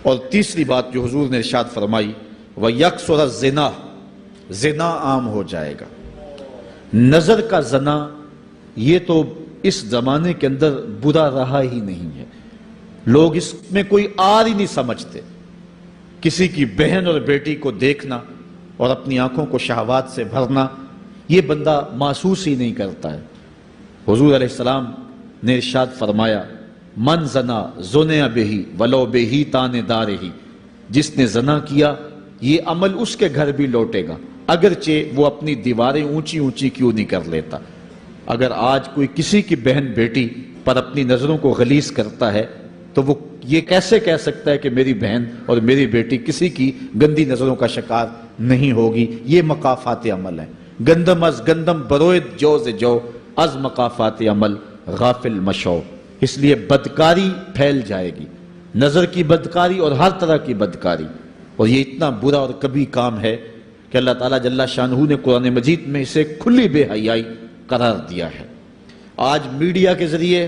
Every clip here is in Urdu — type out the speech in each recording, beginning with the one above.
اور تیسری بات جو حضور نے ارشاد فرمائی وَيَكْسُرَ الزِّنَا، زنا عام ہو جائے گا۔ نظر کا زنا یہ تو اس زمانے کے اندر برا رہا ہی نہیں ہے، لوگ اس میں کوئی آر ہی نہیں سمجھتے۔ کسی کی بہن اور بیٹی کو دیکھنا اور اپنی آنکھوں کو شہوات سے بھرنا یہ بندہ محسوس ہی نہیں کرتا ہے۔ حضور علیہ السلام نے ارشاد فرمایا من زنا زنیا بہی ولو بہی تان دارہی، جس نے زنا کیا یہ عمل اس کے گھر بھی لوٹے گا، اگرچہ وہ اپنی دیواریں اونچی اونچی کیوں نہیں کر لیتا۔ اگر آج کوئی کسی کی بہن بیٹی پر اپنی نظروں کو غلیظ کرتا ہے تو وہ یہ کیسے کہہ سکتا ہے کہ میری بہن اور میری بیٹی کسی کی گندی نظروں کا شکار نہیں ہوگی؟ یہ مقافات عمل ہیں۔ گندم از گندم بروید جو ز جو، از مقافات عمل غافل مشو۔ اس لیے بدکاری پھیل جائے گی، نظر کی بدکاری اور ہر طرح کی بدکاری، اور یہ اتنا برا اور کبھی کام ہے کہ اللہ تعالیٰ جل شانہ نے قرآن مجید میں اسے کھلی بے حیائی قرار دیا ہے۔ آج میڈیا کے ذریعے،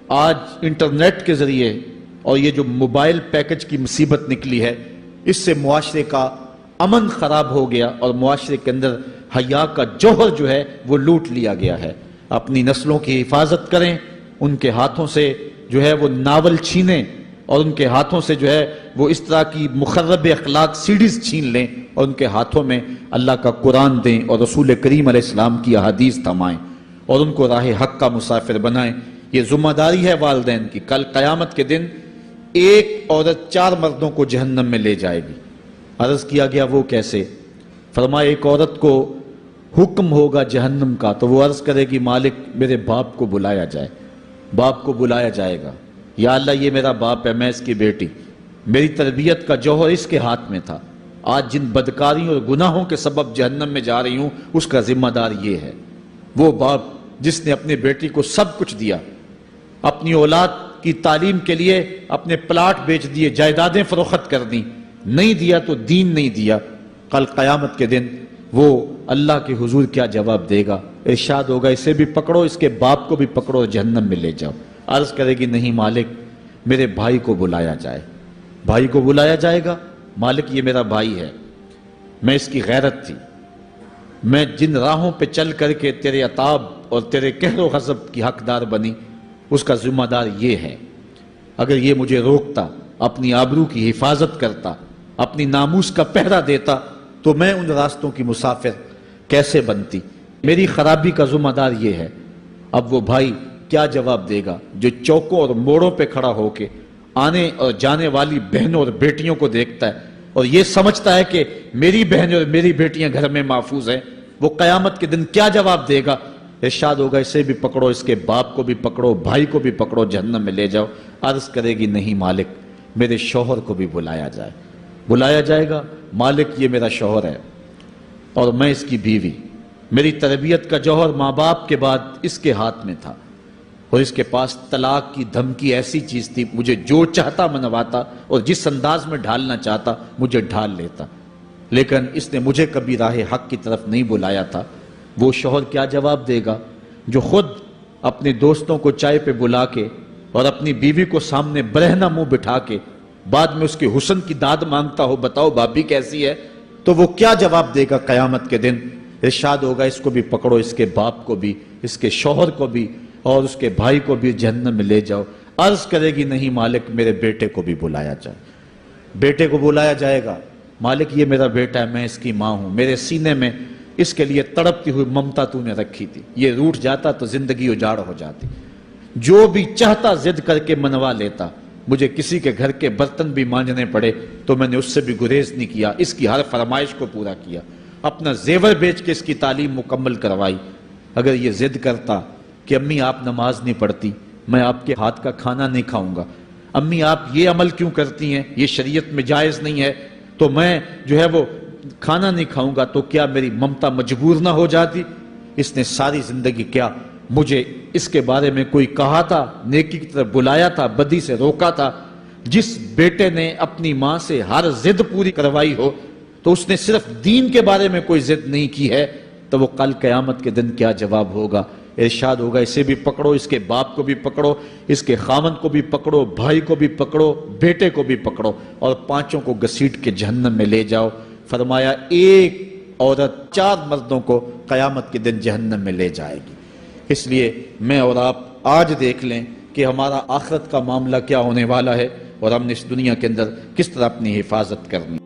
آج انٹرنیٹ کے ذریعے اور یہ جو موبائل پیکج کی مصیبت نکلی ہے، اس سے معاشرے کا امن خراب ہو گیا اور معاشرے کے اندر حیا کا جوہر جو ہے وہ لوٹ لیا گیا ہے۔ اپنی نسلوں کی حفاظت کریں، ان کے ہاتھوں سے جو ہے وہ ناول چھینیں اور ان کے ہاتھوں سے جو ہے وہ اس طرح کی مخرب اخلاق سیڈیز چھین لیں اور ان کے ہاتھوں میں اللہ کا قرآن دیں اور رسول کریم علیہ السلام کی احادیث تھمائیں اور ان کو راہ حق کا مسافر بنائیں۔ یہ ذمہ داری ہے والدین کی۔ کل قیامت کے دن ایک عورت 4 مردوں کو جہنم میں لے جائے گی۔ عرض کیا گیا وہ کیسے؟ فرمایا ایک عورت کو حکم ہوگا جہنم کا تو وہ عرض کرے گی مالک میرے باپ کو بلایا جائے۔ باپ کو بلایا جائے گا، یا اللہ یہ میرا باپ ہے، میں اس کی بیٹی، میری تربیت کا جوہر اس کے ہاتھ میں تھا، آج جن بدکاریوں اور گناہوں کے سبب جہنم میں جا رہی ہوں اس کا ذمہ دار یہ ہے۔ وہ باپ جس نے اپنے بیٹی کو سب کچھ دیا، اپنی اولاد کی تعلیم کے لیے اپنے پلاٹ بیچ دیے، جائیدادیں فروخت کر دیں، نہیں دیا تو دین نہیں دیا، کل قیامت کے دن وہ اللہ کے حضور کیا جواب دے گا؟ ارشاد ہوگا اسے بھی پکڑو، اس کے باپ کو بھی پکڑو اور جہنم میں لے جاؤ۔ عرض کرے گی نہیں مالک میرے بھائی کو بلایا جائے۔ بھائی کو بلایا جائے گا، مالک یہ میرا بھائی ہے، میں اس کی غیرت تھی، میں جن راہوں پہ چل کر کے تیرے عتاب اور تیرے قہر و غضب کی حقدار بنی اس کا ذمہ دار یہ ہے۔ اگر یہ مجھے روکتا، اپنی آبرو کی حفاظت کرتا، اپنی ناموس کا پہرا دیتا تو میں ان راستوں کی مسافر کیسے بنتی؟ میری خرابی کا ذمہ دار یہ ہے۔ اب وہ بھائی کیا جواب دے گا جو چوکوں اور موڑوں پہ کھڑا ہو کے آنے اور جانے والی بہنوں اور بیٹیوں کو دیکھتا ہے اور یہ سمجھتا ہے کہ میری بہنیں اور میری بیٹیاں گھر میں محفوظ ہیں؟ وہ قیامت کے دن کیا جواب دے گا؟ ارشاد ہوگا اسے بھی پکڑو، اس کے باپ کو بھی پکڑو، بھائی کو بھی پکڑو، جہنم میں لے جاؤ۔ عرض کرے گی نہیں مالک میرے شوہر کو بھی بلایا جائے۔ بلایا جائے گا، مالک یہ میرا شوہر ہے اور میں اس کی بیوی، میری تربیت کا جوہر ماں باپ کے بعد اس کے ہاتھ میں تھا اور اس کے پاس طلاق کی دھمکی ایسی چیز تھی، مجھے جو چاہتا منواتا اور جس انداز میں ڈھالنا چاہتا مجھے ڈھال لیتا، لیکن اس نے مجھے کبھی راہ حق کی طرف نہیں بلایا تھا۔ وہ شوہر کیا جواب دے گا جو خود اپنے دوستوں کو چائے پہ بلا کے اور اپنی بیوی کو سامنے برہنہ منہ بٹھا کے بعد میں اس کے حسن کی داد مانگتا ہو، بتاؤ بھابی کیسی ہے؟ تو وہ کیا جواب دے گا قیامت کے دن؟ ارشاد ہوگا اس کو بھی پکڑو، اس کے باپ کو بھی، اس کے شوہر کو بھی اور اس کے بھائی کو بھی جہنم میں لے جاؤ۔ عرض کرے گی نہیں مالک میرے بیٹے کو بھی بلایا جائے۔ بیٹے کو بلایا جائے گا، مالک یہ میرا بیٹا ہے، میں اس کی ماں ہوں، میرے سینے میں اس کے لیے تڑپتی ہوئی ممتا تو نے رکھی تھی، یہ روٹ جاتا تو زندگی اجاڑ ہو جاتی، جو بھی چاہتا ضد کر کے منوا لیتا، مجھے کسی کے گھر کے برتن بھی مانجنے پڑے تو میں نے اس سے بھی گریز نہیں کیا، اس کی ہر فرمائش کو پورا کیا، اپنا زیور بیچ کے اس کی تعلیم مکمل کروائی۔ اگر یہ ضد کرتا کہ امی آپ نماز نہیں پڑھتی، میں آپ کے ہاتھ کا کھانا نہیں کھاؤں گا، امی آپ یہ عمل کیوں کرتی ہیں، یہ شریعت میں جائز نہیں ہے، تو میں جو ہے وہ کھانا نہیں کھاؤں گا، تو کیا میری ممتا مجبور نہ ہو جاتی؟ اس نے ساری زندگی کیا مجھے اس کے بارے میں کوئی کہا تھا، نیکی کی طرف بلایا تھا، بدی سے روکا تھا؟ جس بیٹے نے اپنی ماں سے ہر ضد پوری کروائی ہو تو اس نے صرف دین کے بارے میں کوئی ضد نہیں کی ہے، تو وہ کل قیامت کے دن کیا جواب ہوگا؟ ارشاد ہوگا اسے بھی پکڑو، اس کے باپ کو بھی پکڑو، اس کے خامند کو بھی پکڑو، بھائی کو بھی پکڑو، بیٹے کو بھی پکڑو، اور پانچوں کو گھسیٹ کے جہنم میں لے جاؤ۔ فرمایا ایک عورت 4 مردوں کو قیامت کے دن جہنم میں لے جائے گی۔ اس لیے میں اور آپ آج دیکھ لیں کہ ہمارا آخرت کا معاملہ کیا ہونے والا ہے، اور ہم نے اس دنیا کے اندر کس طرح اپنی حفاظت کرنی۔